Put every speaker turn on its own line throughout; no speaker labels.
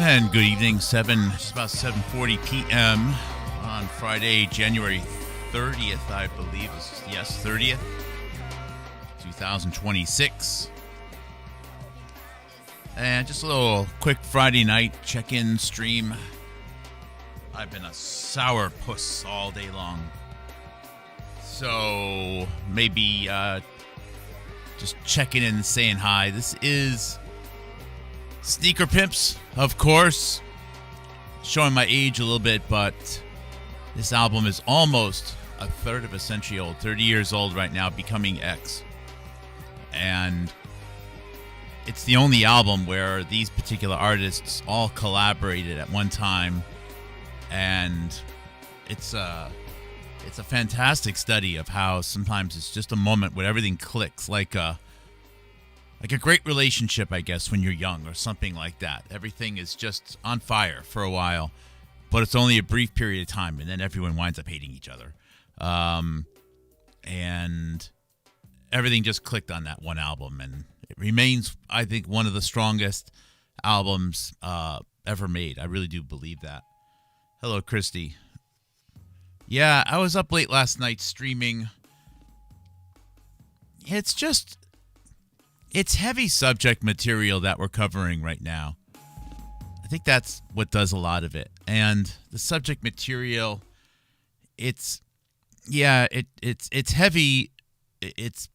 And good evening, just about 7:40 p.m. on Friday, January 30th, I believe. Yes, 30th, 2026. And just a little quick Friday night check-in stream. I've been a sourpuss all day long. So maybe just checking in and saying hi. This is Sneaker Pimps, of course. Showing my age a little bit, but this album is almost a third of a century old. 30 years old right now, becoming X. And it's the only album where these particular artists all collaborated at one time. And it's a fantastic study of how sometimes it's just a moment where everything clicks, like a great relationship, I guess, when you're young or something like that. Everything is just on fire for a while, but it's only a brief period of time, and then everyone winds up hating each other. And everything just clicked on that one album, and it remains, I think, one of the strongest albums ever made. I really do believe that. Hello, Christy. Yeah, I was up late last night streaming. It's heavy subject material that we're covering right now. I think that's what does a lot of it. And the subject material, it's heavy. It's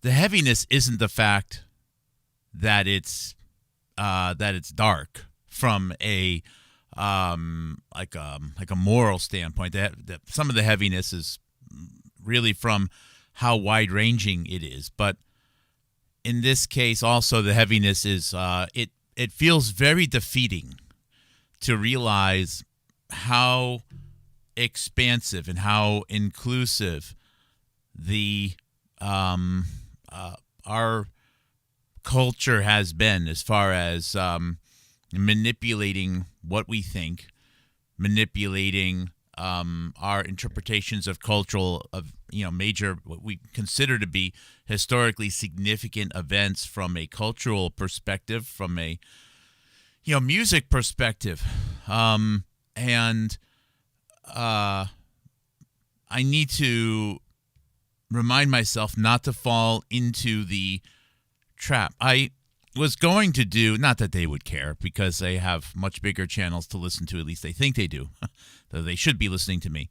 the heaviness isn't the fact that it's dark from a like a moral standpoint. That some of the heaviness is really from how wide-ranging it is, but in this case, also the heaviness is it feels very defeating to realize how expansive and how inclusive the our culture has been as far as manipulating what we think, manipulating our interpretations of major, what we consider to be historically significant events from a cultural perspective, from a music perspective, and I need to remind myself not to fall into the trap. I was going to do, not that they would care, because they have much bigger channels to listen to, at least they think they do, though they should be listening to me.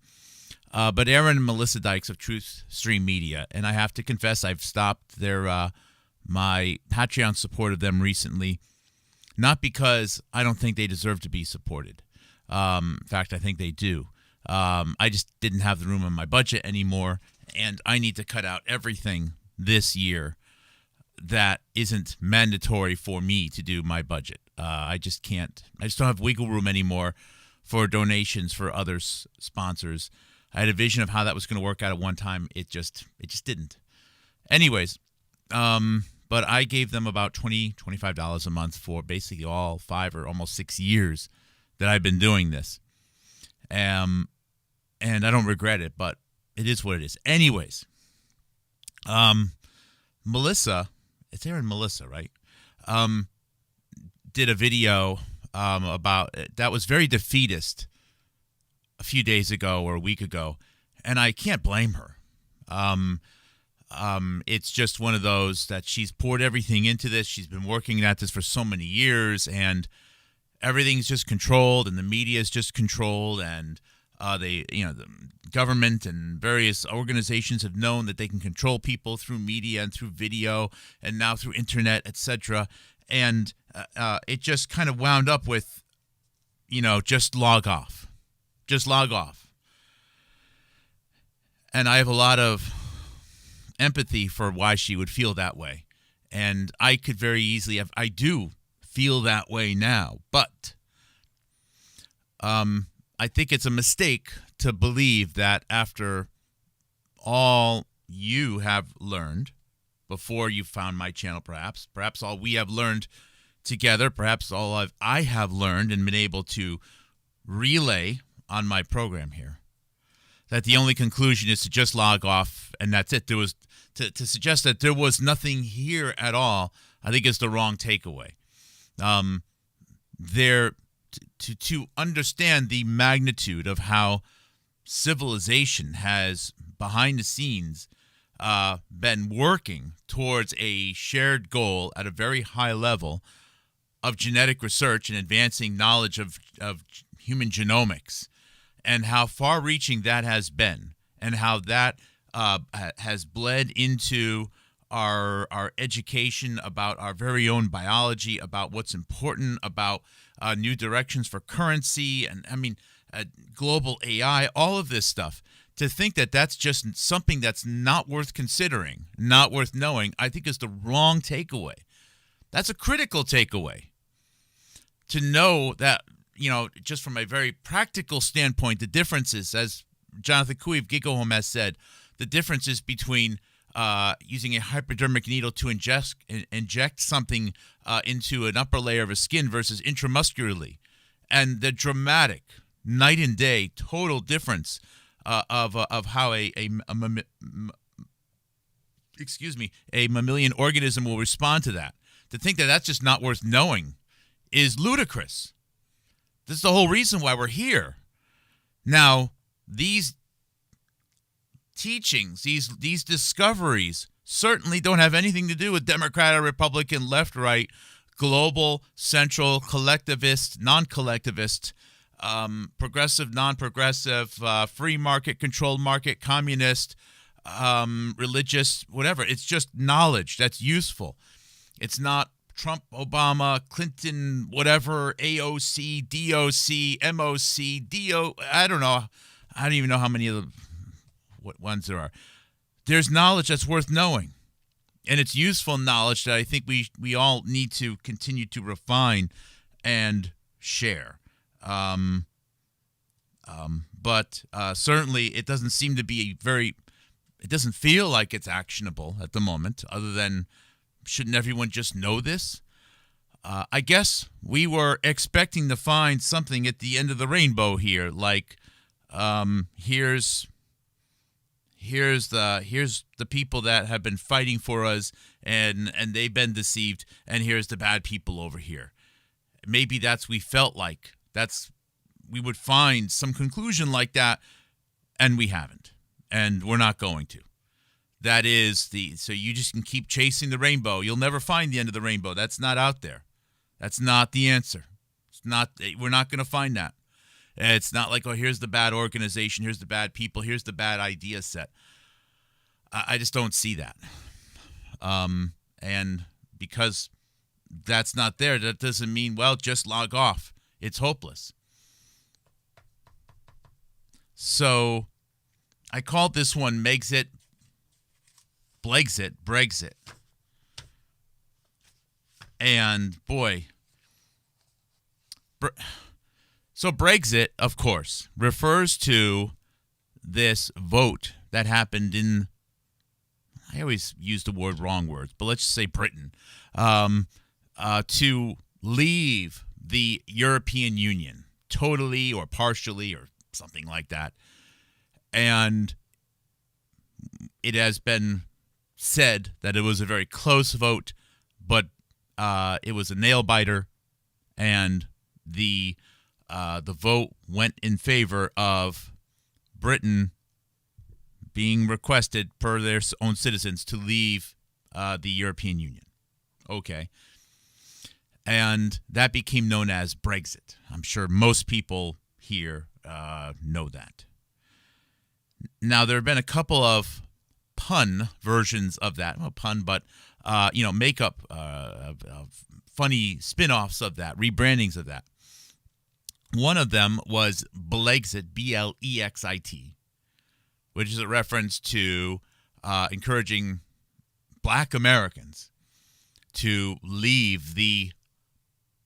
But Aaron and Melissa Dykes of Truth Stream Media, and I have to confess I've stopped my Patreon support of them recently, not because I don't think they deserve to be supported. In fact, I think they do. I just didn't have the room in my budget anymore, and I need to cut out everything this year that isn't mandatory for me to do my budget. I just can't. I just don't have wiggle room anymore for donations for other sponsors. I had a vision of how that was going to work out at one time. It just didn't. Anyways, but I gave them about $25 a month for basically all 5 or almost 6 years that I've been doing this. And I don't regret it, but it is what it is. Anyways, Melissa, it's Aaron Melissa, right? Did a video about it that was very defeatist a few days ago or a week ago, and I can't blame her. It's just one of those that she's poured everything into this. She's been working at this for so many years, and everything's just controlled, and the media is just controlled, and the government and various organizations have known that they can control people through media and through video and now through internet, etc. And it just kind of wound up with, just log off. Just log off. And I have a lot of empathy for why she would feel that way. And I could very easily I do feel that way now. But I think it's a mistake to believe that after all you have learned before you found my channel, perhaps all we have learned together, perhaps all I have learned and been able to relay on my program here, that the only conclusion is to just log off and that's it. There was to suggest that there was nothing here at all, I think is the wrong takeaway. There to understand the magnitude of how civilization has behind the scenes been working towards a shared goal at a very high level of genetic research and advancing knowledge of human genomics, and how far-reaching that has been, and how that has bled into our education about our very own biology, about what's important, about new directions for currency, and global AI, all of this stuff. To think that that's just something that's not worth considering, not worth knowing, I think is the wrong takeaway. That's a critical takeaway. To know that, just from a very practical standpoint, the differences, as Jonathan Cooey of GigaHome has said, the differences between using a hypodermic needle to inject something into an upper layer of a skin versus intramuscularly, and the dramatic night and day total difference of how a mammalian organism will respond to that. To think that that's just not worth knowing is ludicrous. This is the whole reason why we're here. Now, these teachings, these discoveries certainly don't have anything to do with Democrat or Republican, left, right, global, central, collectivist, non-collectivist, progressive, non-progressive, free market, controlled market, communist, religious, whatever. It's just knowledge that's useful. It's not Trump, Obama, Clinton, whatever, AOC, DOC, MOC, DO. I don't know. I don't even know how many of the what ones there are. There's knowledge that's worth knowing, and it's useful knowledge that I think we all need to continue to refine and share. But certainly it doesn't seem to be it doesn't feel like it's actionable at the moment, other than, shouldn't everyone just know this? I guess we were expecting to find something at the end of the rainbow here, like here's the people that have been fighting for us and they've been deceived, and here's the bad people over here. Maybe we felt like we would find some conclusion like that, and we haven't, and we're not going to. That is so you just can keep chasing the rainbow. You'll never find the end of the rainbow. That's not out there. That's not the answer. We're not going to find that. It's not like, oh, here's the bad organization, here's the bad people, here's the bad idea set. I just don't see that. And because that's not there, that doesn't mean, well, just log off. It's hopeless. So I called this one Megxit, Blexit, Brexit. And boy, so Brexit, of course, refers to this vote that happened in, I always use the wrong words, but let's just say Britain, to leave the European Union totally or partially or something like that. And it has been said that it was a very close vote, but it was a nail biter, and the vote went in favor of Britain being requested per their own citizens to leave the European Union. Okay. And that became known as Brexit. I'm sure most people here know that. Now, there have been a couple of pun versions of that. Well, pun, but, makeup, funny spin-offs of that, rebrandings of that. One of them was Blexit, Blexit, which is a reference to encouraging Black Americans to leave the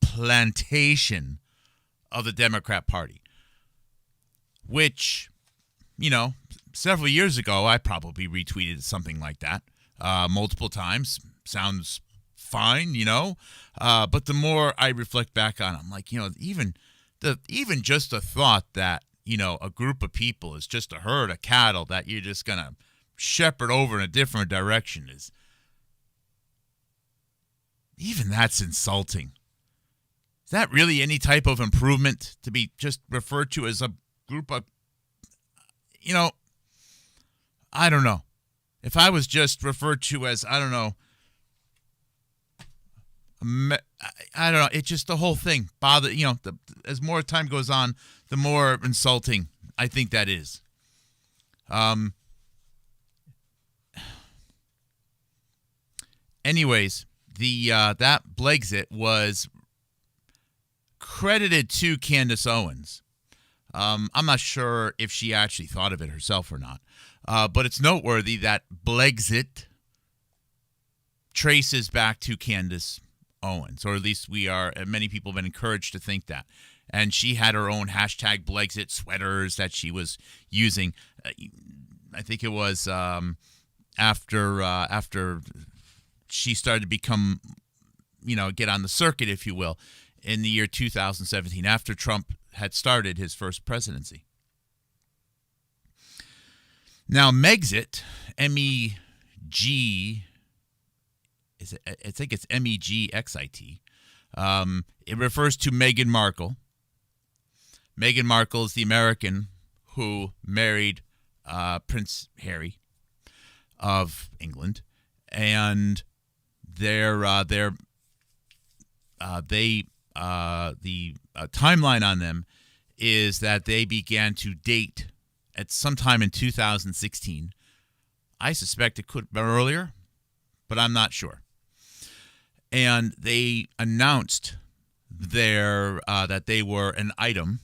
plantation of the Democrat Party, which, several years ago, I probably retweeted something like that multiple times. Sounds fine, but the more I reflect back on it, I'm like, even just the thought that a group of people is just a herd of cattle that you're just going to shepherd over in a different direction, is even that's insulting. Is that really any type of improvement to be just referred to as a group of, I don't know. If I was just referred to as, I don't know, it's just the whole thing as more time goes on, the more insulting I think that is. Anyways, that Blexit was credited to Candace Owens. I'm not sure if she actually thought of it herself or not, but it's noteworthy that Blexit traces back to Candace Owens, or at least many people have been encouraged to think that. And she had her own hashtag Blexit sweaters that she was using. I think it was after she started to become, get on the circuit, if you will, in the year 2017, after Trump had started his first presidency. Now, Megxit, M-E-G, I think it's Megxit. It refers to Meghan Markle. Meghan Markle is the American who married Prince Harry of England, and the timeline on them is that they began to date at some time in 2016. I suspect it could have been earlier, but I'm not sure. And they announced that they were an item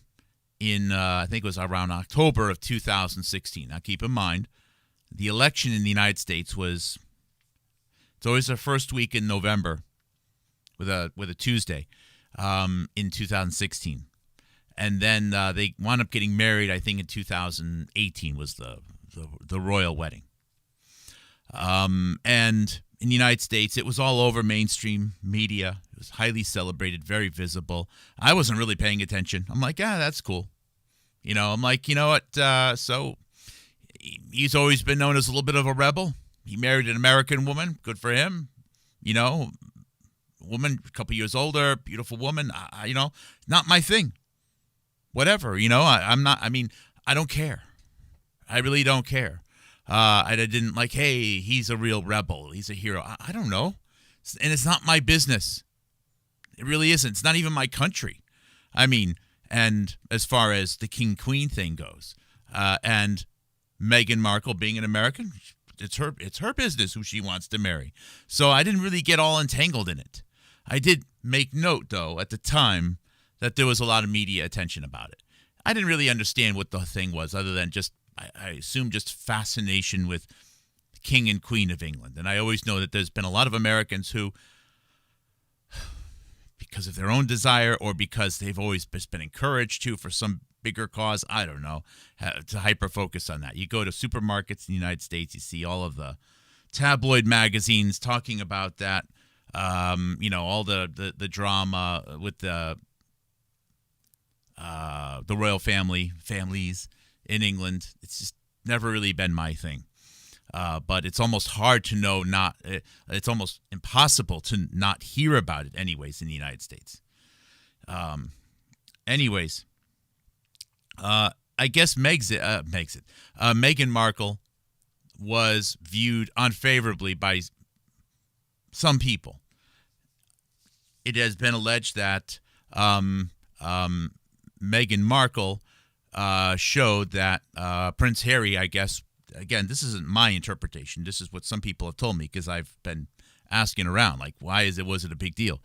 in, I think it was around October of 2016. Now, keep in mind, the election in the United States it's always the first week in November with a Tuesday in 2016. And then they wound up getting married, I think, in 2018 was the royal wedding. And in the United States, it was all over mainstream media. It was highly celebrated, very visible. I wasn't really paying attention. I'm like, that's cool. I'm like, you know what? So he's always been known as a little bit of a rebel. He married an American woman. Good for him. Woman, a couple years older, beautiful woman. Not my thing. Whatever. I'm not. I mean, I don't care. I really don't care. I didn't like, hey, he's a real rebel. He's a hero. I don't know. And it's not my business. It really isn't. It's not even my country. I mean, and as far as the king-queen thing goes, and Meghan Markle being an American, it's her business who she wants to marry. So I didn't really get all entangled in it. I did make note, though, at the time that there was a lot of media attention about it. I didn't really understand what the thing was, other than just, I assume, just fascination with King and Queen of England. And I always know that there's been a lot of Americans who, because of their own desire or because they've always just been encouraged to for some bigger cause, I don't know, to hyper-focus on that. You go to supermarkets in the United States, you see all of the tabloid magazines talking about that, all the drama with the royal families in England. It's just never really been my thing. But it's almost hard to know it's almost impossible to not hear about it anyways in the United States. I guess Meghan Markle was viewed unfavorably by some people. It has been alleged that Meghan Markle showed that Prince Harry, I guess, again, this isn't my interpretation. This is what some people have told me because I've been asking around, like, was it a big deal?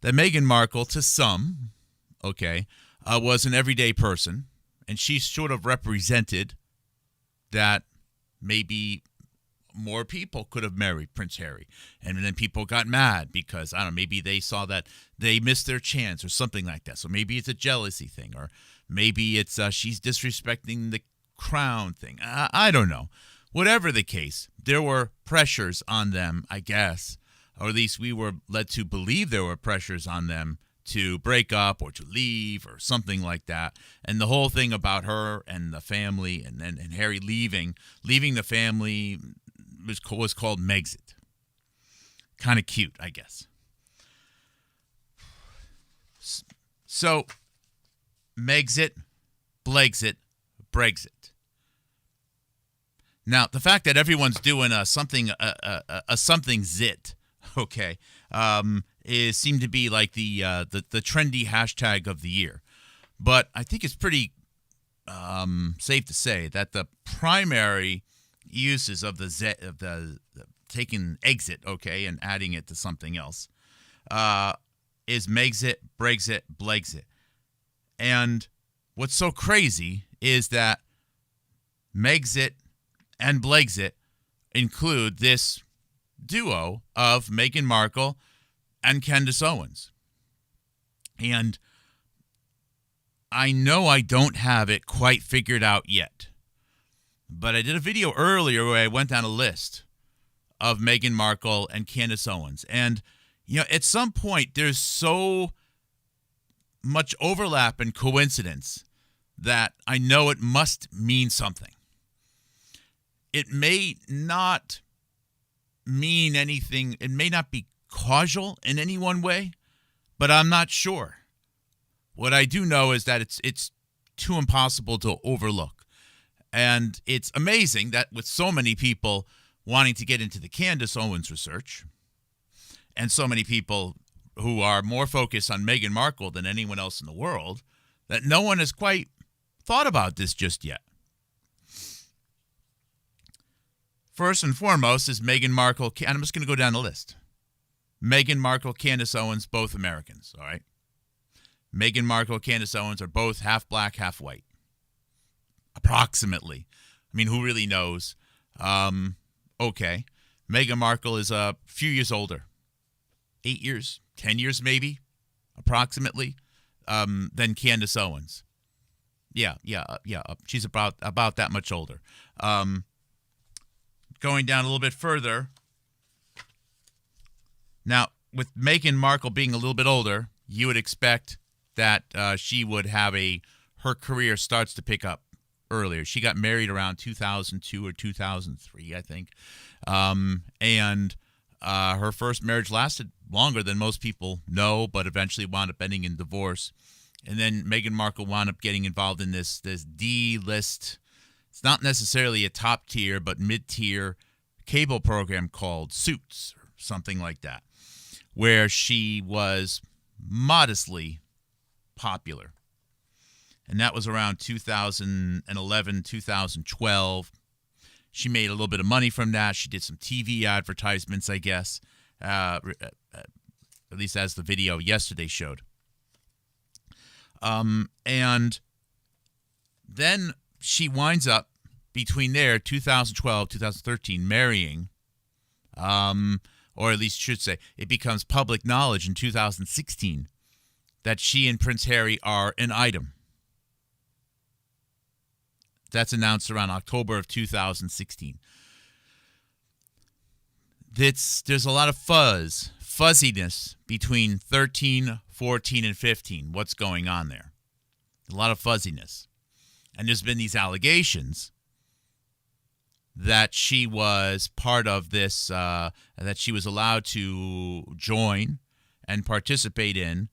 That Meghan Markle, to some, was an everyday person, and she sort of represented that maybe more people could have married Prince Harry. And then people got mad because, I don't know, maybe they saw that they missed their chance or something like that. So maybe it's a jealousy thing, or maybe it's she's disrespecting the crown thing. I don't know. Whatever the case, there were pressures on them, I guess, or at least we were led to believe there were pressures on them to break up or to leave or something like that. And the whole thing about her and the family and Harry leaving the family was called Megxit. Kind of cute, I guess. So, Megxit, Blexit, Brexit. Now, the fact that everyone's doing a something zit, okay, is seemed to be like the trendy hashtag of the year. But I think it's pretty safe to say that the primary uses of the taking exit, okay, and adding it to something else, is Megxit, Brexit, Blexit. And what's so crazy is that Megxit and Blexit include this duo of Meghan Markle and Candace Owens. And I know I don't have it quite figured out yet, but I did a video earlier where I went down a list of Meghan Markle and Candace Owens. And, you know, at some point, there's so much overlap and coincidence that I know it must mean something. It may not mean anything. It may not be causal in any one way, but I'm not sure. What I do know is that it's too impossible to overlook. And it's amazing that with so many people wanting to get into the Candace Owens research, and so many people who are more focused on Meghan Markle than anyone else in the world, that no one has quite thought about this just yet. First and foremost is Meghan Markle, and I'm just going to go down the list. Meghan Markle, Candace Owens, both Americans, all right? Meghan Markle, Candace Owens are both half black, half white. Approximately. I mean, who really knows? Okay. Meghan Markle is a few years older. 8 years, 10 years maybe, approximately, than Candace Owens. Yeah. She's about that much older. Going down a little bit further. Now, with Meghan Markle being a little bit older, you would expect that she would have her career starts to pick up earlier. She got married around 2002 or 2003, I think. And her first marriage lasted longer than most people know, but eventually wound up ending in divorce. And then Meghan Markle wound up getting involved in this D-list. It's not necessarily a top tier, but mid-tier cable program called Suits or something like that, where she was modestly popular. And that was around 2011, 2012. She made a little bit of money from that. She did some TV advertisements, I guess, at least as the video yesterday showed. And then she winds up between there, 2012, 2013, marrying, or at least should say, it becomes public knowledge in 2016 that she and Prince Harry are an item. That's announced around October of 2016. There's a lot of fuzziness between 13, 14, and 15. What's going on there? A lot of fuzziness. And there's been these allegations that she was part of this, that she was allowed to join and participate in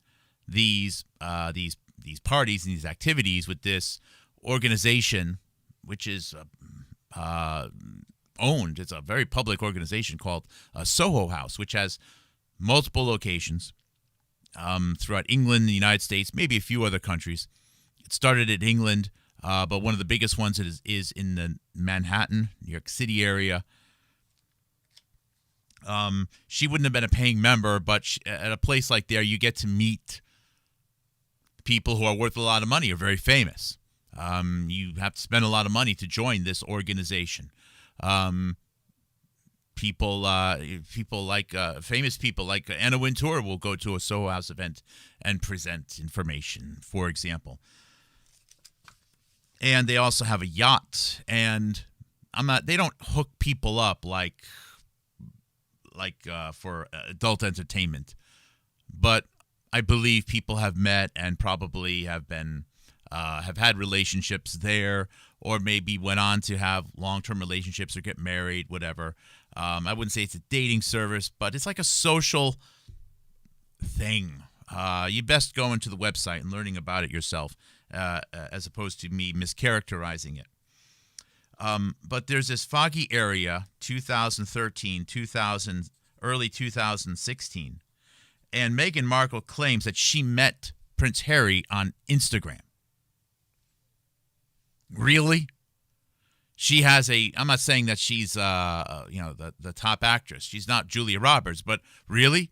these parties and these activities with this organization, which is owned. It's a very public organization called Soho House, which has multiple locations throughout England, the United States, maybe a few other countries. It started in England, but one of the biggest ones is in the Manhattan, New York City area. She wouldn't have been a paying member, but at a place like there, you get to meet people who are worth a lot of money or very famous. You have to spend a lot of money to join this organization. People like famous people like Anna Wintour will go to a Soho House event and present information, for example. And they also have a yacht, and they don't hook people up like for adult entertainment, but I believe people have met and probably have had relationships there, or maybe went on to have long-term relationships or get married, whatever. I wouldn't say it's a dating service, but it's like a social thing. You best go into the website and learning about it yourself, as opposed to me mischaracterizing it. But there's this foggy area, 2013, early 2016, and Meghan Markle claims that she met Prince Harry on Instagram. Really? She has I'm not saying that she's, the top actress. She's not Julia Roberts, but really?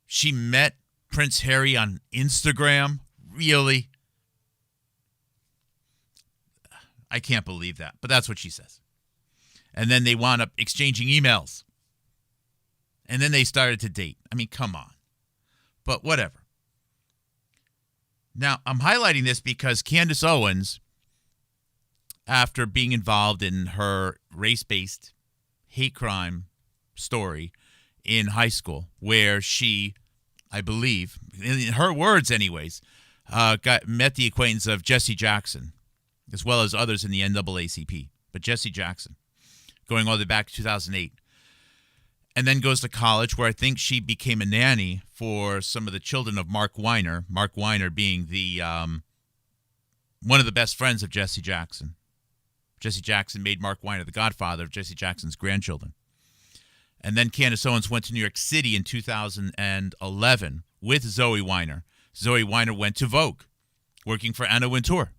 She met Prince Harry on Instagram? Really? I can't believe that, but that's what she says. And then they wound up exchanging emails. And then they started to date. I mean, come on. But whatever. Now, I'm highlighting this because Candace Owens, after being involved in her race-based hate crime story in high school, where she, I believe, in her words anyways, met the acquaintance of Jesse Jackson, as well as others in the NAACP, but Jesse Jackson, going all the way back to 2008. And then goes to college, where I think she became a nanny for some of the children of Mark Weiner. Mark Weiner being the one of the best friends of Jesse Jackson. Jesse Jackson made Mark Weiner the godfather of Jesse Jackson's grandchildren. And then Candace Owens went to New York City in 2011 with Zoe Weiner. Zoe Weiner went to Vogue, working for Anna Wintour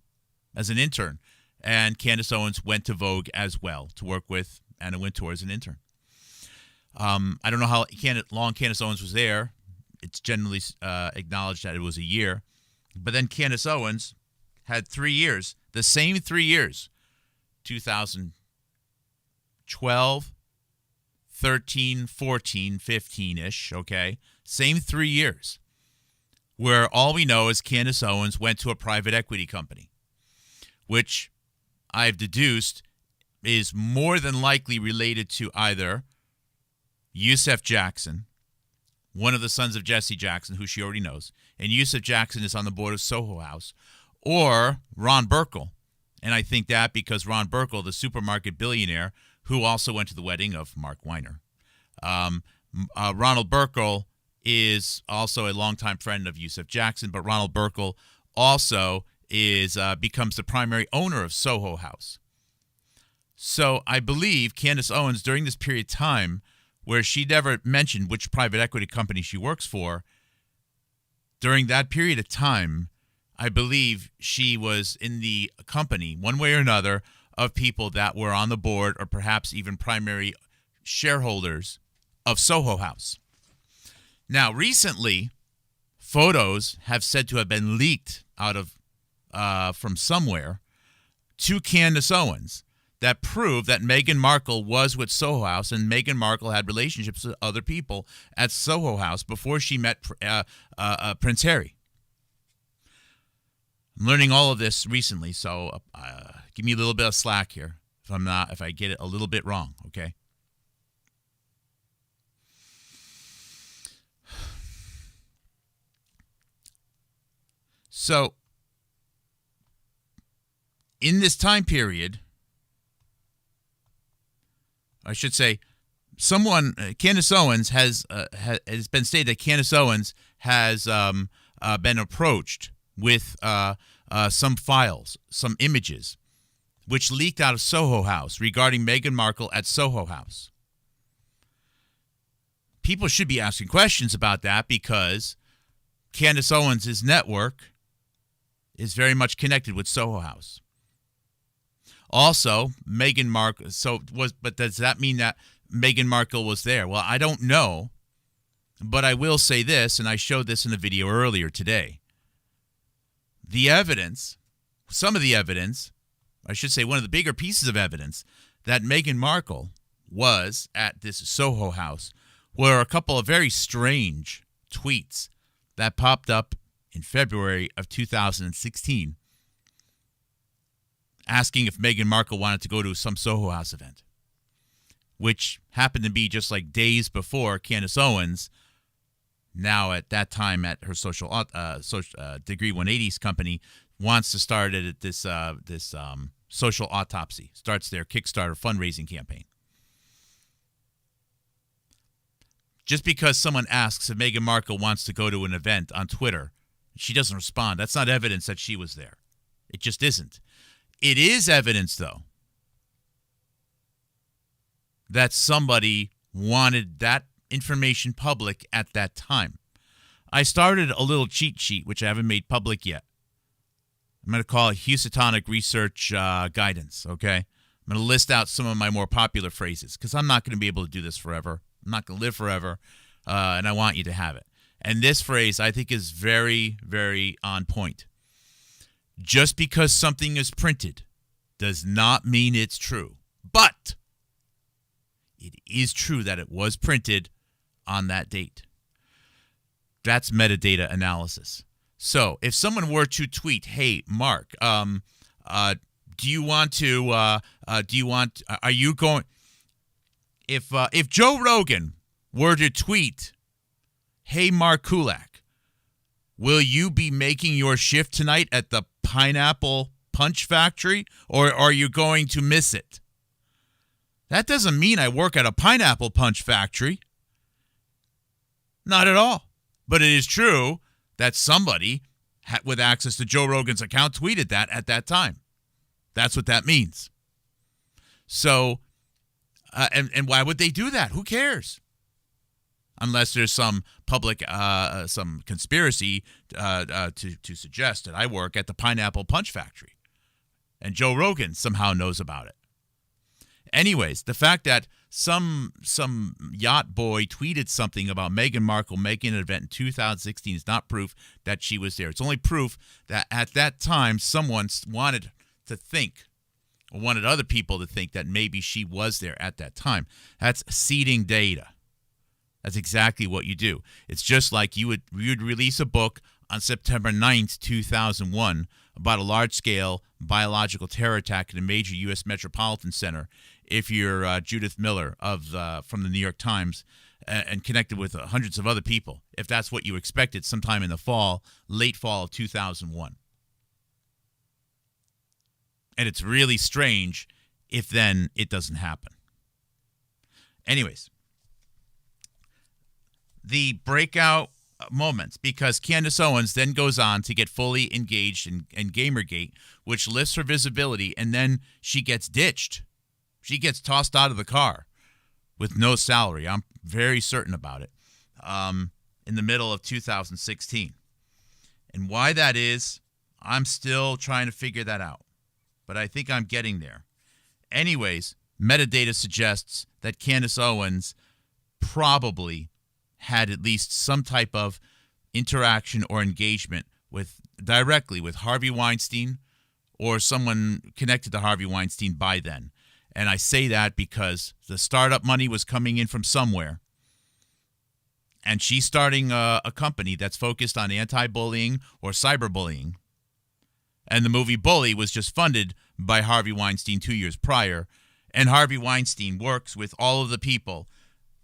as an intern. And Candace Owens went to Vogue as well to work with Anna Wintour as an intern. I don't know how long Candace Owens was there. It's generally acknowledged that it was a year. But then Candace Owens had 3 years, the same 3 years, 2012, 13, 14, 15-ish, okay? Same 3 years, where all we know is Candace Owens went to a private equity company, which I've deduced is more than likely related to either Yusef Jackson, one of the sons of Jesse Jackson, who she already knows, and Yusef Jackson is on the board of Soho House, or Ron Burkle. And I think that because Ron Burkle, the supermarket billionaire, who also went to the wedding of Mark Weiner. Ronald Burkle is also a longtime friend of Yusef Jackson, but Ronald Burkle also becomes the primary owner of Soho House. So I believe Candace Owens, during this period of time, where she never mentioned which private equity company she works for, during that period of time, I believe she was in the company, one way or another, of people that were on the board or perhaps even primary shareholders of Soho House. Now, recently, photos have said to have been leaked out of from somewhere to Candace Owens that prove that Meghan Markle was with Soho House, and Meghan Markle had relationships with other people at Soho House before she met Prince Harry. I'm learning all of this recently, so give me a little bit of slack here if I get it a little bit wrong, okay? So, in this time period, I should say, Candace Owens has been stated that Candace Owens has been approached with some files, some images, which leaked out of Soho House regarding Meghan Markle at Soho House. People should be asking questions about that because Candace Owens' network is very much connected with Soho House. Also, Meghan Markle, but does that mean that Meghan Markle was there? Well, I don't know, but I will say this, and I showed this in the video earlier today. The evidence, some of the evidence, I should say one of the bigger pieces of evidence that Meghan Markle was at this Soho House were a couple of very strange tweets that popped up in February of 2016. Asking if Meghan Markle wanted to go to some Soho House event, which happened to be just like days before Candace Owens now at that time at her Degree 180's company, wants to start this social autopsy. Starts their Kickstarter fundraising campaign. Just because someone asks if Meghan Markle wants to go to an event on Twitter, she doesn't respond. That's not evidence that she was there. It just isn't. It is evidence, though, that somebody wanted that information public at that time. I started a little cheat sheet, which I haven't made public yet. I'm going to call it Houstonic Research Guidance, okay? I'm going to list out some of my more popular phrases because I'm not going to be able to do this forever. I'm not going to live forever, and I want you to have it. And this phrase, I think, is very, very on point. Just because something is printed does not mean it's true. But it is true that it was printed on that date. That's metadata analysis. So if someone were to tweet, "Hey, Mark, are you going?" If Joe Rogan were to tweet, "Hey, Mark Kulak, will you be making your shift tonight at the Pineapple Punch Factory, or are you going to miss it?" That doesn't mean I work at a pineapple punch factory. Not at all. But it is true that somebody with access to Joe Rogan's account tweeted that at that time. That's what that means. So, and why would they do that? Who cares? Unless there's some public, some conspiracy to suggest that I work at the Pineapple Punch Factory, and Joe Rogan somehow knows about it. Anyways, the fact that some yacht boy tweeted something about Meghan Markle making an event in 2016 is not proof that she was there. It's only proof that at that time someone wanted to think, or wanted other people to think, that maybe she was there at that time. That's seeding data. That's exactly what you do. It's just like you'd release a book on September 9th, 2001 about a large-scale biological terror attack in a major U.S. metropolitan center if you're Judith Miller from the New York Times and connected with hundreds of other people, if that's what you expected sometime in the late fall of 2001. And it's really strange if then it doesn't happen. Anyways, the breakout moments, because Candace Owens then goes on to get fully engaged in Gamergate, which lifts her visibility, and then she gets ditched. She gets tossed out of the car with no salary. I'm very certain about it. In the middle of 2016. And why that is, I'm still trying to figure that out. But I think I'm getting there. Anyways, metadata suggests that Candace Owens probably had at least some type of interaction or engagement directly with Harvey Weinstein or someone connected to Harvey Weinstein by then. And I say that because the startup money was coming in from somewhere. And she's starting a company that's focused on anti-bullying or cyberbullying. And the movie Bully was just funded by Harvey Weinstein 2 years prior. And Harvey Weinstein works with all of the people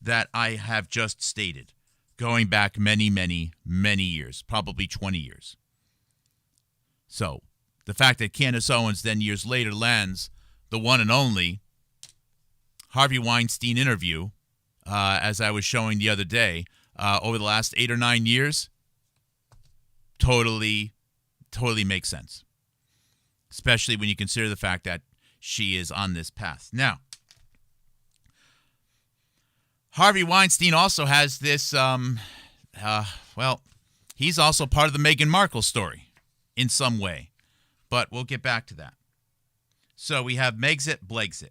that I have just stated, going back many, many, many years, probably 20 years. So the fact that Candace Owens then years later lands the one and only Harvey Weinstein interview, as I was showing the other day, over the last 8 or 9 years, totally makes sense. Especially when you consider the fact that she is on this path. Now, Harvey Weinstein also has this, he's also part of the Meghan Markle story in some way. But we'll get back to that. So we have Megxit, Blexit.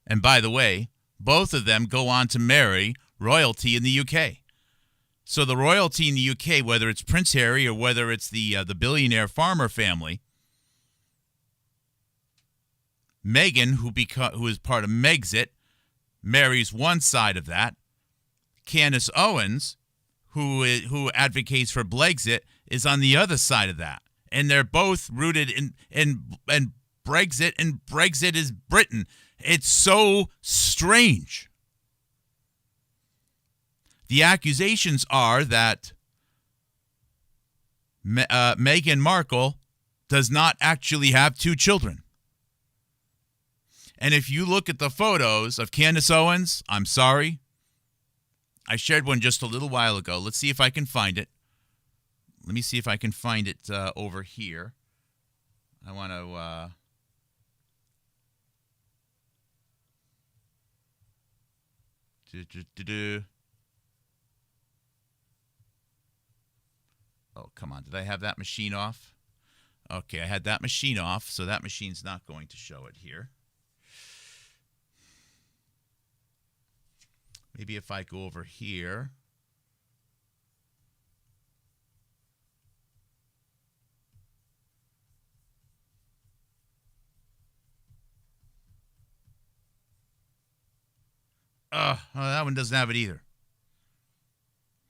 And by the way, both of them go on to marry royalty in the UK. So the royalty in the UK, whether it's Prince Harry or whether it's the billionaire farmer family, Meghan, who is part of Megxit, marries one side of that. Candace Owens, who advocates for Blexit, is on the other side of that. And they're both rooted in Brexit, and Brexit is Britain. It's so strange. The accusations are that Meghan Markle does not actually have 2 children. And if you look at the photos of Candace Owens, I'm sorry. I shared one just a little while ago. Let's see if I can find it. Let me see if I can find it over here. I want to... Oh, come on. Did I have that machine off? Okay, I had that machine off, so that machine's not going to show it here. Maybe if I go over here. Oh, that one doesn't have it either.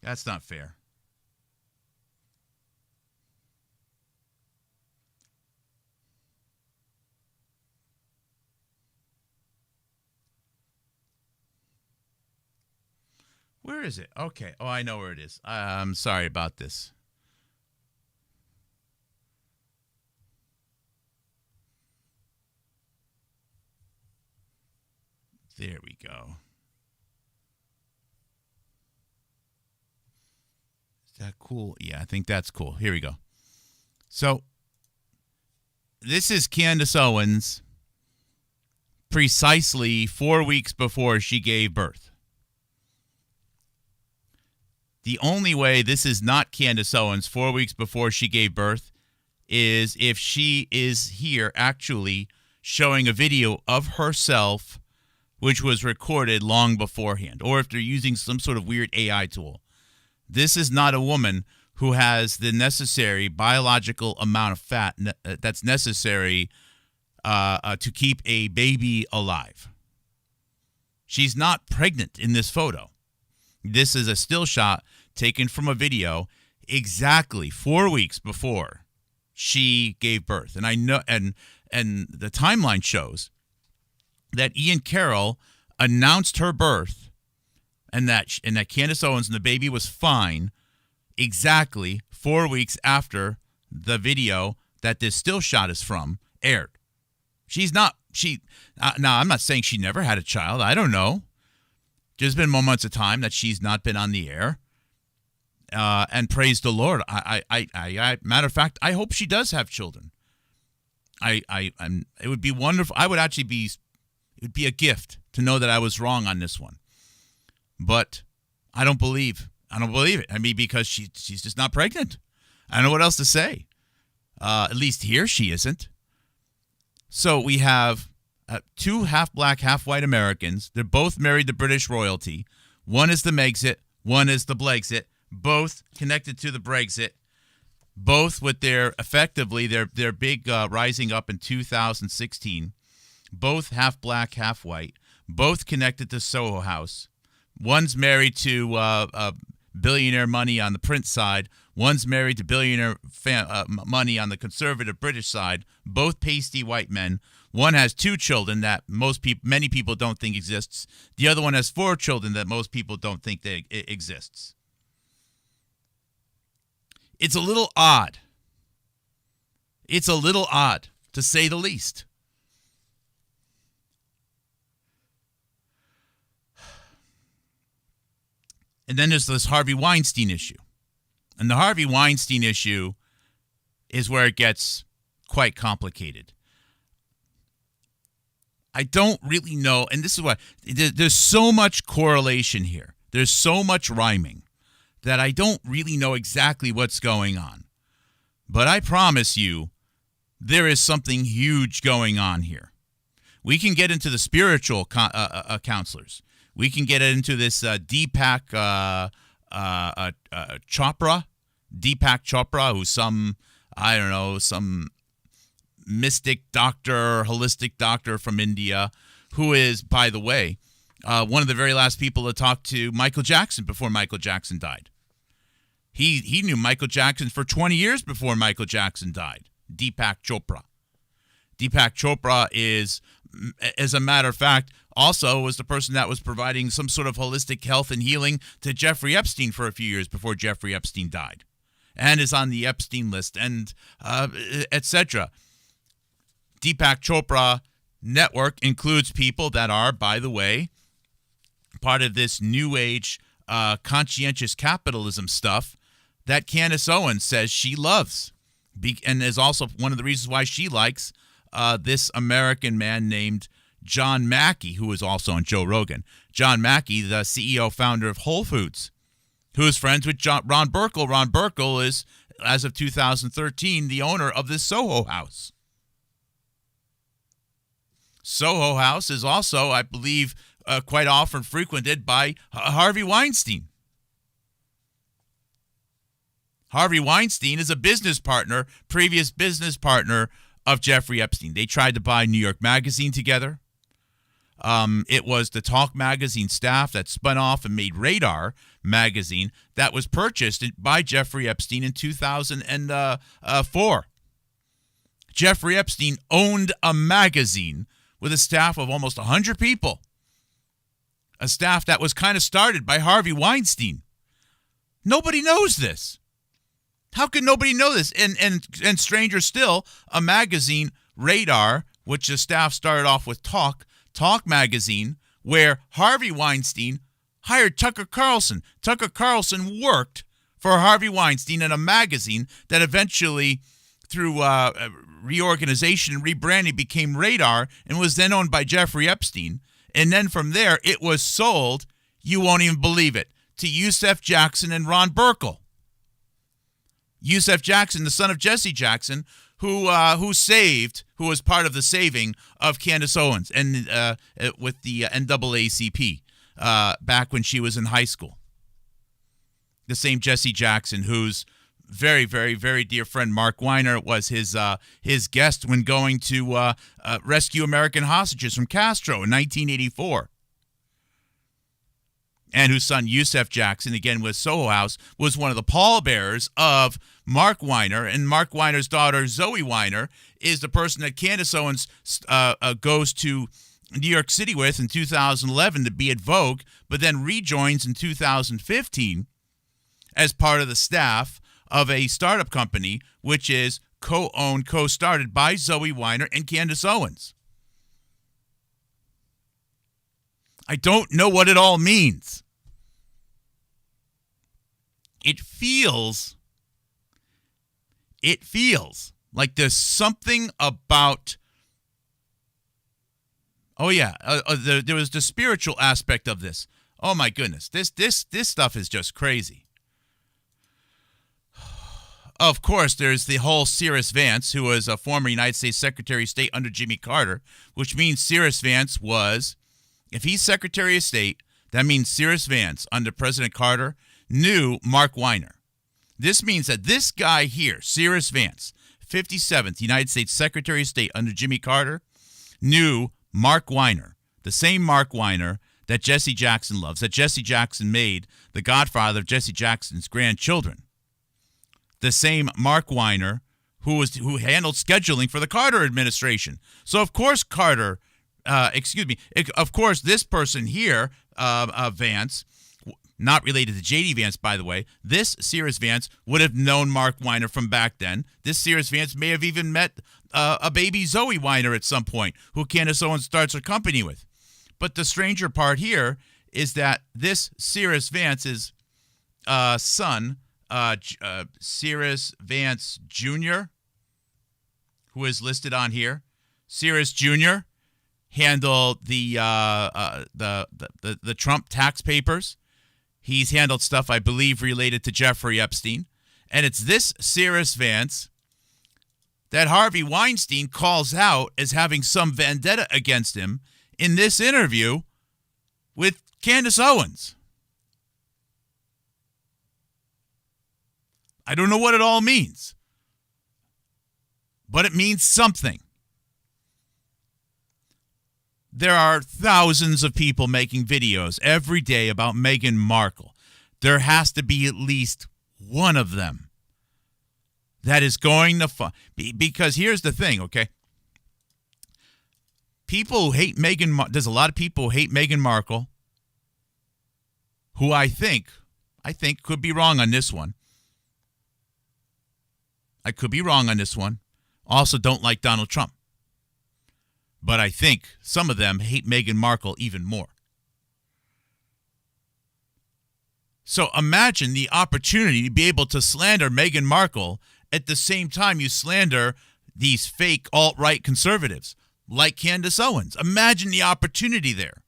That's not fair. Where is it? Okay. Oh, I know where it is. I'm sorry about this. There we go. Is that cool? Yeah, I think that's cool. Here we go. So, this is Candace Owens precisely 4 weeks before she gave birth. The only way this is not Candace Owens 4 weeks before she gave birth is if she is here actually showing a video of herself which was recorded long beforehand, or if they're using some sort of weird AI tool. This is not a woman who has the necessary biological amount of fat that's necessary to keep a baby alive. She's not pregnant in this photo. This is a still shot taken from a video exactly 4 weeks before she gave birth. And I know, and the timeline shows that Ian Carroll announced her birth and that Candace Owens and the baby was fine exactly 4 weeks after the video that this still shot is from aired. Now, I'm not saying she never had a child. I don't know. There's been moments of time that she's not been on the air. And praise the Lord. Matter of fact, I hope she does have children. It would be wonderful. It would be a gift to know that I was wrong on this one. But I don't believe it. I mean, because she's just not pregnant. I don't know what else to say. At least here she isn't. So we have 2 half-black, half-white Americans. They're both married to British royalty. One is the Megxit, one is the Blexit. Both connected to the Brexit. Both with their big rising up in 2016. Both half-black, half-white. Both connected to Soho House. One's married to billionaire money on the Prince side. One's married to billionaire money on the conservative British side. Both pasty white men. One has 2 children that many people don't think exists. The other one has 4 children that most people don't think exists. It's a little odd. It's a little odd, to say the least. And then there's this Harvey Weinstein issue. And the Harvey Weinstein issue is where it gets quite complicated. I don't really know, and this is why there's so much correlation here. There's so much rhyming that I don't really know exactly what's going on. But I promise you, there is something huge going on here. We can get into the spiritual counselors. We can get into this Deepak Chopra, who's some mystic doctor, holistic doctor from India, who is, by the way, one of the very last people to talk to Michael Jackson before Michael Jackson died. He knew Michael Jackson for 20 years before Michael Jackson died. Deepak Chopra. Deepak Chopra is, as a matter of fact, also was the person that was providing some sort of holistic health and healing to Jeffrey Epstein for a few years before Jeffrey Epstein died, and is on the Epstein list, and etc. Deepak Chopra network includes people that are, by the way, part of this new age conscientious capitalism stuff that Candace Owens says she loves, and is also one of the reasons why she likes this American man named John Mackey, who is also on Joe Rogan. John Mackey, the CEO founder of Whole Foods, who is friends with Ron Burkle. Ron Burkle is, as of 2013, the owner of this Soho House. Soho House is also, I believe, quite often frequented by Harvey Weinstein. Harvey Weinstein is a previous business partner of Jeffrey Epstein. They tried to buy New York Magazine together. It was the Talk Magazine staff that spun off and made Radar Magazine that was purchased by Jeffrey Epstein in 2004. Jeffrey Epstein owned a magazine with a staff of almost 100 people. A staff that was kind of started by Harvey Weinstein. Nobody knows this. How can nobody know this? And stranger still, a magazine, Radar, which the staff started off with Talk Magazine, where Harvey Weinstein hired Tucker Carlson. Tucker Carlson worked for Harvey Weinstein in a magazine that eventually, through reorganization and rebranding, became Radar and was then owned by Jeffrey Epstein. And then from there, it was sold, you won't even believe it, to Yusef Jackson and Ron Burkle. Yusef Jackson, the son of Jesse Jackson, who was part of the saving of Candace Owens and with the NAACP back when she was in high school. The same Jesse Jackson, whose very, very, very dear friend Mark Weiner was his guest when going to rescue American hostages from Castro in 1984. And whose son Yusef Jackson, again with Soho House, was one of the pallbearers of Mark Weiner. And Mark Weiner's daughter, Zoe Weiner, is the person that Candace Owens goes to New York City with in 2011 to be at Vogue, but then rejoins in 2015 as part of the staff of a startup company, which is co-owned, co-started by Zoe Weiner and Candace Owens. I don't know what it all means. It feels like there's something about, there was the spiritual aspect of this. Oh my goodness, this stuff is just crazy. Of course, there's the whole Cyrus Vance, who was a former United States Secretary of State under Jimmy Carter, which means Cyrus Vance was, if he's Secretary of State, that means Cyrus Vance under President Carter knew Mark Weiner. This means that this guy here, Cyrus Vance, 57th United States Secretary of State under Jimmy Carter, knew Mark Weiner, the same Mark Weiner that Jesse Jackson loves, that Jesse Jackson made the godfather of Jesse Jackson's grandchildren. The same Mark Weiner who handled scheduling for the Carter administration. So, of course, of course, this person here, Vance, not related to J.D. Vance, by the way, this Cyrus Vance would have known Mark Weiner from back then. This Cyrus Vance may have even met a baby Zoe Weiner at some point, who Candace Owens starts her company with. But the stranger part here is that this Cyrus Vance's son, Cyrus Vance Jr., who is listed on here, Cyrus Jr., handled the Trump tax papers. He's handled stuff, I believe, related to Jeffrey Epstein. And it's this Cyrus Vance that Harvey Weinstein calls out as having some vendetta against him in this interview with Candace Owens. I don't know what it all means, but it means something. There are thousands of people making videos every day about Meghan Markle. There has to be at least one of them that is going to because here's the thing, okay? People who hate there's a lot of people who hate Meghan Markle, who I think could be wrong on this one. I could be wrong on this one. Also don't like Donald Trump. But I think some of them hate Meghan Markle even more. So imagine the opportunity to be able to slander Meghan Markle at the same time you slander these fake alt-right conservatives like Candace Owens. Imagine the opportunity there.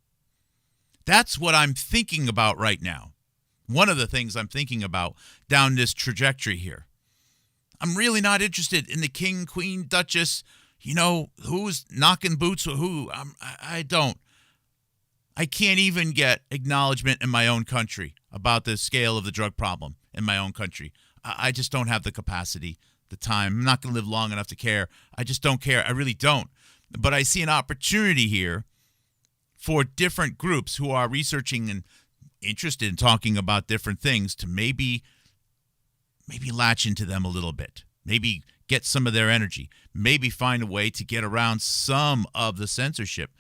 That's what I'm thinking about right now. One of the things I'm thinking about down this trajectory here. I'm really not interested in the king, queen, duchess, who's knocking boots with who. I don't. I can't even get acknowledgement in my own country about the scale of the drug problem in my own country. I just don't have the capacity, the time. I'm not going to live long enough to care. I just don't care. I really don't. But I see an opportunity here for different groups who are researching and interested in talking about different things to maybe latch into them a little bit, maybe get some of their energy, maybe find a way to get around some of the censorship,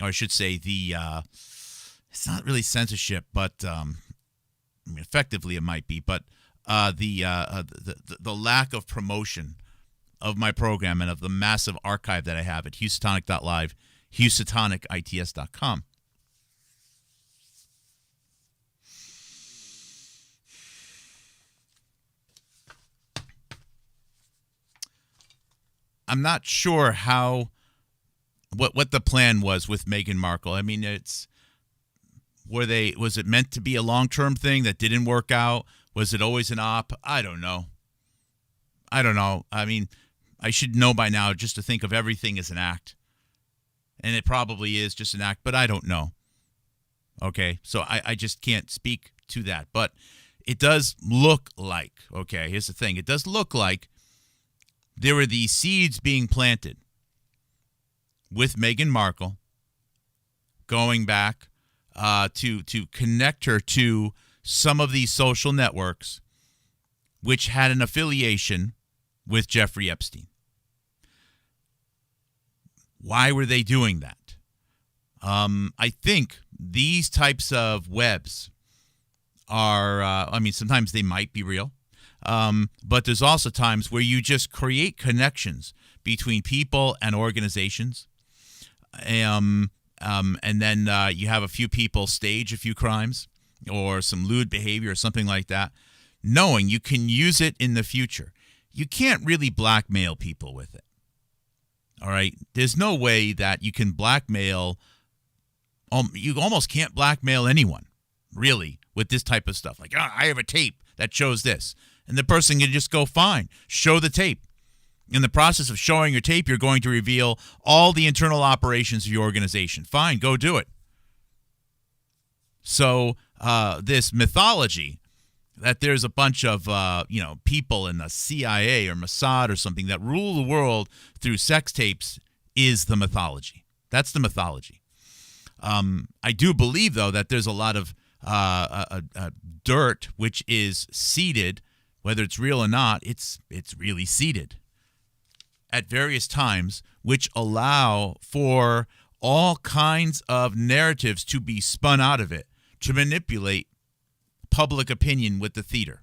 or I should say it's not really censorship, but effectively it might be, but the lack of promotion of my program and of the massive archive that I have at Houstonic.live, HoustonITS.com. I'm not sure what the plan was with Meghan Markle. I mean, was it meant to be a long-term thing that didn't work out? Was it always an op? I don't know. I mean, I should know by now just to think of everything as an act. And it probably is just an act, but I don't know. Okay, so I just can't speak to that. But it does look like, okay, here's the thing. It does look like there were these seeds being planted with Meghan Markle going back to connect her to some of these social networks which had an affiliation with Jeffrey Epstein. Why were they doing that? I think these types of webs are, sometimes they might be real. But there's also times where you just create connections between people and organizations. And then you have a few people stage a few crimes or some lewd behavior or something like that, knowing you can use it in the future. You can't really blackmail people with it. All right? There's no way that you can blackmail. You almost can't blackmail anyone, really, with this type of stuff. Like, I have a tape that shows this. And the person can just go, fine, show the tape. In the process of showing your tape, you're going to reveal all the internal operations of your organization. Fine, go do it. So this mythology that there's a bunch of people in the CIA or Mossad or something that rule the world through sex tapes is the mythology. That's the mythology. I do believe, though, that there's a lot of dirt which is seeded. Whether it's real or not, it's really seeded at various times, which allow for all kinds of narratives to be spun out of it to manipulate public opinion with the theater.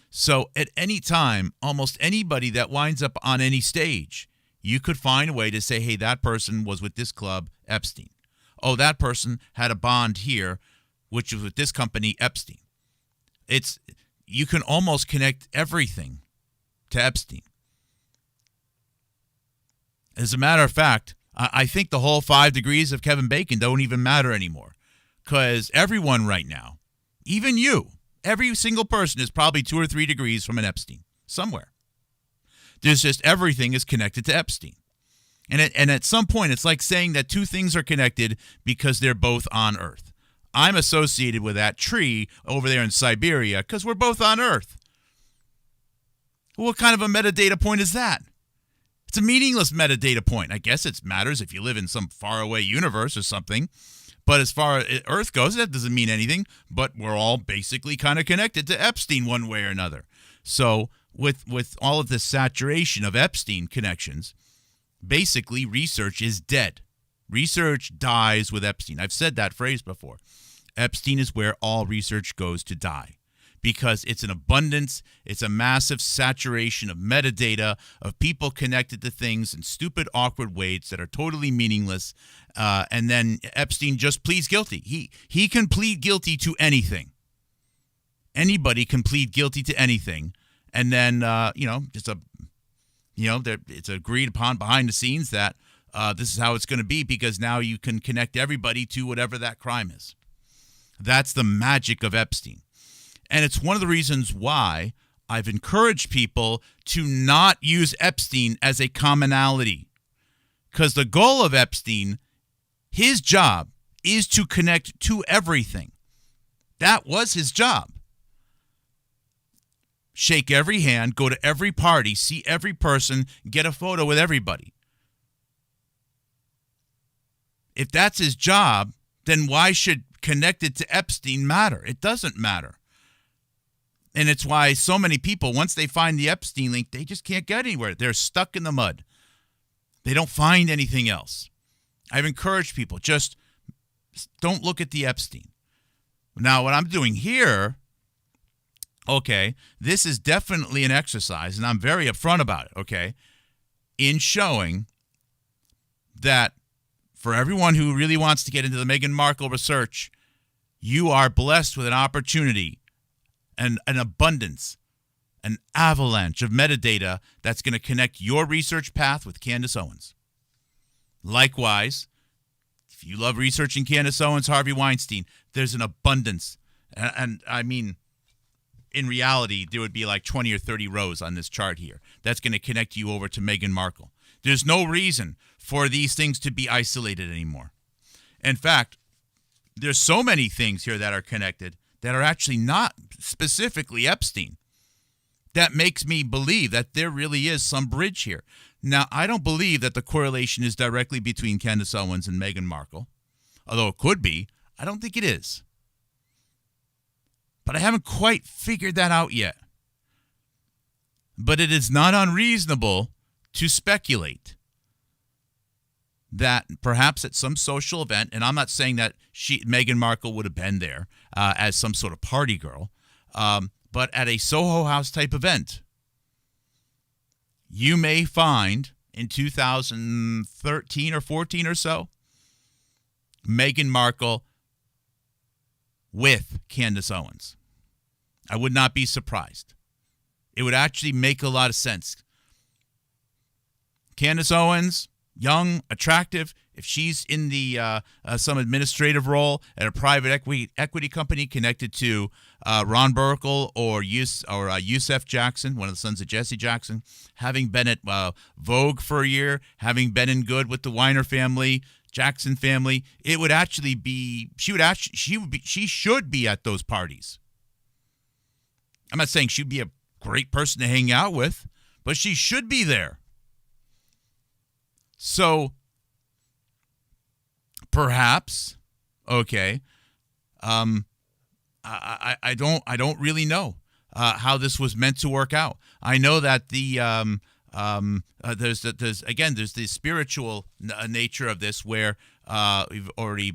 So at any time, almost anybody that winds up on any stage, you could find a way to say, hey, that person was with this club, Epstein. Oh, that person had a bond here, which was with this company, Epstein. You can almost connect everything to Epstein. As a matter of fact, I think the whole 5 degrees of Kevin Bacon don't even matter anymore, because everyone right now, even you, every single person is probably 2 or 3 degrees from an Epstein somewhere. There's just everything is connected to Epstein. And at some point, it's like saying that two things are connected because they're both on Earth. I'm associated with that tree over there in Siberia because we're both on Earth. What kind of a metadata point is that? It's a meaningless metadata point. I guess it matters if you live in some faraway universe or something. But as far as Earth goes, that doesn't mean anything. But we're all basically kind of connected to Epstein one way or another. So with all of this saturation of Epstein connections, Basically, research is dead. Research dies with Epstein. I've said that phrase before. Epstein is where all research goes to die because it's an abundance, it's a massive saturation of metadata, of people connected to things in stupid, awkward ways that are totally meaningless, and then Epstein just pleads guilty. He can plead guilty to anything. Anybody can plead guilty to anything, and then it's agreed upon behind the scenes that this is how it's going to be because now you can connect everybody to whatever that crime is. That's the magic of Epstein. And it's one of the reasons why I've encouraged people to not use Epstein as a commonality. Because the goal of Epstein, his job, is to connect to everything. That was his job. Shake every hand, go to every party, see every person, get a photo with everybody. If that's his job, then why should connected to Epstein matter? It doesn't matter. And it's why so many people, once they find the Epstein link, they just can't get anywhere. They're stuck in the mud. They don't find anything else. I've encouraged people, just don't look at the Epstein. Now, what I'm doing here, okay, this is definitely an exercise, and I'm very upfront about it, okay, in showing that for everyone who really wants to get into the Meghan Markle research, you are blessed with an opportunity and an abundance, an avalanche of metadata that's going to connect your research path with Candace Owens. Likewise, if you love researching Candace Owens, Harvey Weinstein, there's an abundance. And I mean, in reality, there would be like 20 or 30 rows on this chart here. That's going to connect you over to Meghan Markle. There's no reason for these things to be isolated anymore. In fact, there's so many things here that are connected that are actually not specifically Epstein. That makes me believe that there really is some bridge here. Now, I don't believe that the correlation is directly between Candace Owens and Meghan Markle, although it could be. I don't think it is. But I haven't quite figured that out yet. But it is not unreasonable to speculate that perhaps at some social event, and I'm not saying that Meghan Markle would have been there as some sort of party girl, but at a Soho House type event, you may find in 2013 or 14 or so, Meghan Markle with Candace Owens. I would not be surprised. It would actually make a lot of sense. Candace Owens, young, attractive, if she's in the some administrative role at a private equity company connected to Ron Burkle or Yusef Jackson, one of the sons of Jesse Jackson, having been at Vogue for a year, having been in good with the Weiner family, Jackson family, it would actually be she should be at those parties. I'm not saying she'd be a great person to hang out with, but she should be there. So perhaps, okay, I don't really know how this was meant to work out. I know that there's the spiritual nature of this, where we've already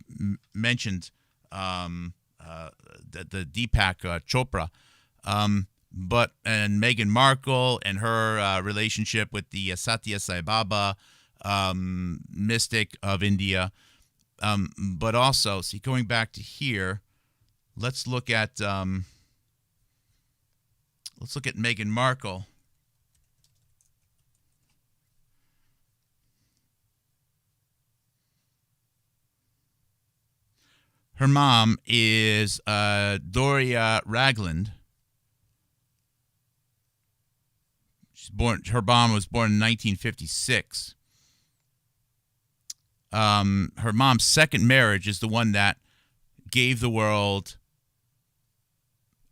mentioned the Deepak Chopra, but Meghan Markle and her relationship with the Satya Sai Baba mystic of India, but also, see, going back to here, let's look at Meghan Markle. Her mom is Doria Ragland. Her mom was born in 1956. Her mom's second marriage is the one that gave the world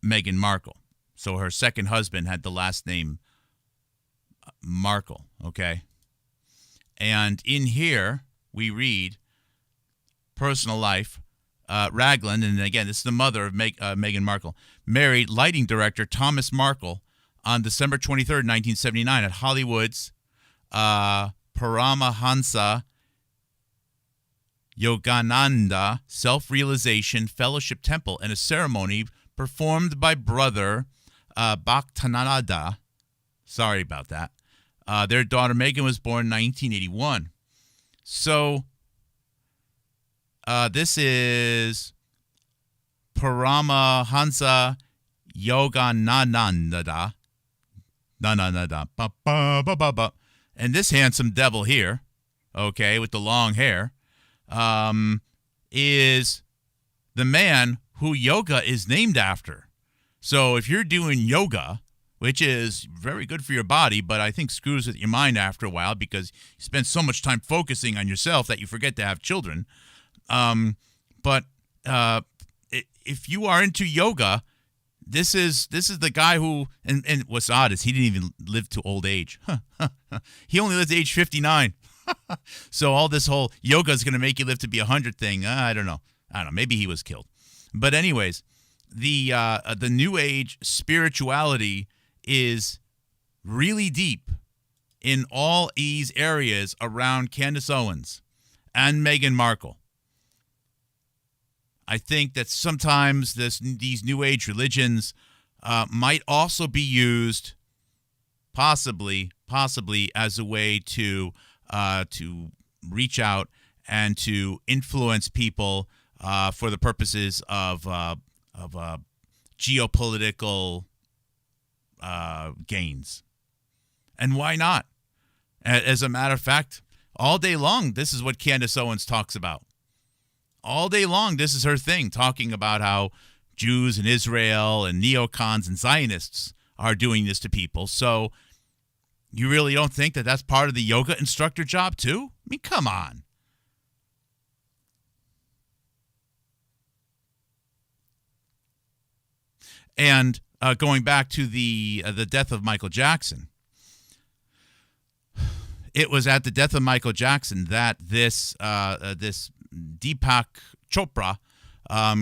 Meghan Markle. So her second husband had the last name Markle, okay? And in here, we read personal life. Ragland, and again, this is the mother of Meghan Markle, married lighting director Thomas Markle on December 23rd, 1979 at Hollywood's Paramahansa Yogananda Self-Realization Fellowship Temple in a ceremony performed by Brother Bhaktananda. Sorry about that. Their daughter Megan was born in 1981. So this is Paramahansa Yogananda. And this handsome devil here, okay, with the long hair, is the man who yoga is named after. So if you're doing yoga, which is very good for your body, but I think screws with your mind after a while because you spend so much time focusing on yourself that you forget to have children. But if you are into yoga, this is the guy who, and what's odd is he didn't even live to old age. He only lived to age 59. So all this whole yoga is going to make you live to be 100 thing, I don't know. Maybe he was killed. But anyways, the New Age spirituality is really deep in all these areas around Candace Owens and Meghan Markle. I think that sometimes these New Age religions might also be used, possibly as a way to reach out and to influence people for the purposes of geopolitical gains. And why not? As a matter of fact, all day long, this is what Candace Owens talks about. All day long, this is her thing, talking about how Jews and Israel and neocons and Zionists are doing this to people. So you really don't think that that's part of the yoga instructor job too? I mean, come on. And going back to the death of Michael Jackson, it was at the death of Michael Jackson that this Deepak Chopra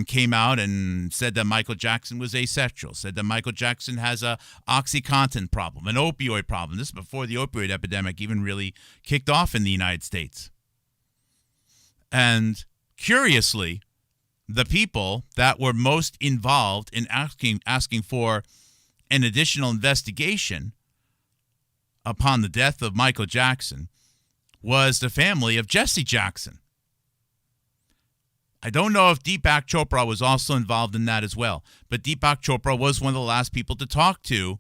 came out and said that Michael Jackson was asexual, said that Michael Jackson has a OxyContin problem, an opioid problem. This is before the opioid epidemic even really kicked off in the United States. And curiously, the people that were most involved in asking for an additional investigation upon the death of Michael Jackson was the family of Jesse Jackson. I don't know if Deepak Chopra was also involved in that as well, but Deepak Chopra was one of the last people to talk to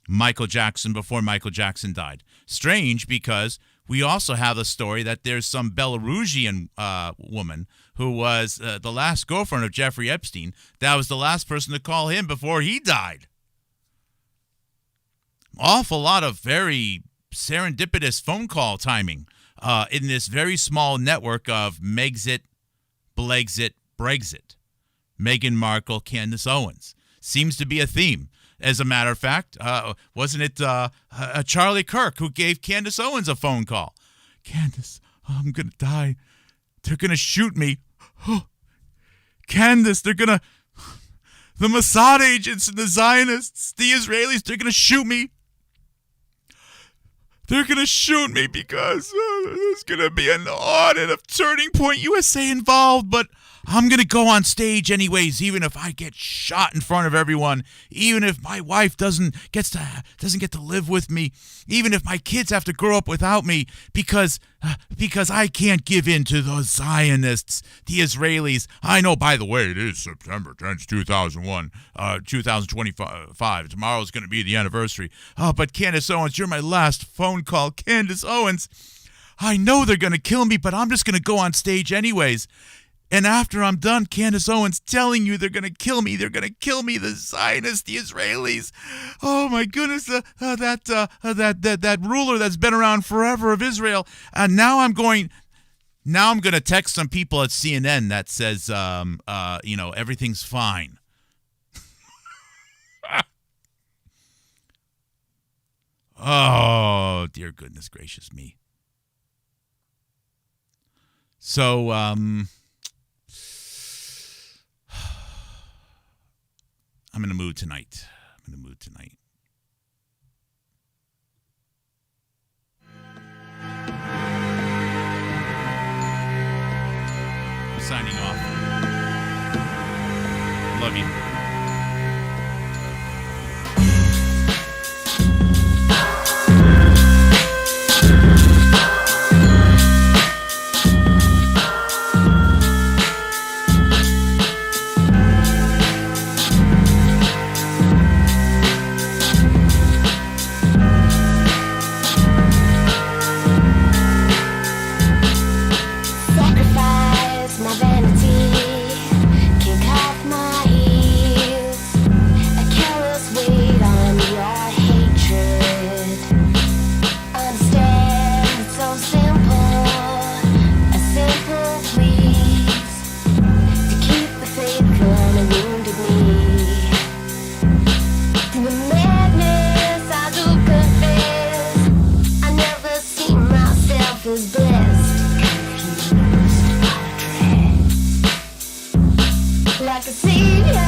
Michael Jackson before Michael Jackson died. Strange, because we also have a story that there's some Belarusian woman who was the last girlfriend of Jeffrey Epstein. That was the last person to call him before he died. Awful lot of very serendipitous phone call timing in this very small network of Megxit, Blexit, Brexit. Meghan Markle, Candace Owens. Seems to be a theme. As a matter of fact, wasn't it Charlie Kirk who gave Candace Owens a phone call? Candace, I'm going to die. They're going to shoot me. Candace, they're going to... The Mossad agents and the Zionists, the Israelis, they're going to shoot me. They're going to shoot me because there's going to be an audit of Turning Point USA involved, but I'm going to go on stage anyways, even if I get shot in front of everyone, even if my wife doesn't get to live with me, even if my kids have to grow up without me, because I can't give in to those Zionists, the Israelis. I know, by the way, it is September 10th, 2025. Tomorrow's going to be the anniversary. But Candace Owens, you're my last phone call. Candace Owens, I know they're going to kill me, but I'm just going to go on stage anyways. And after I'm done, Candace Owens telling you they're going to kill me. They're going to kill me, the Zionists, the Israelis. Oh, my goodness, that ruler that's been around forever of Israel. And now I'm going to text some people at CNN that says, everything's fine. Oh, dear goodness gracious me. So, I'm in a mood tonight. Signing off. Love you.
Sacrifice my vanity, kick off my heels, a careless weight on your hatred. Understand it's so simple, a simple please, to keep the faith from a wounded knee. Through the madness I do confess, I never see myself as blessed. Like a savior.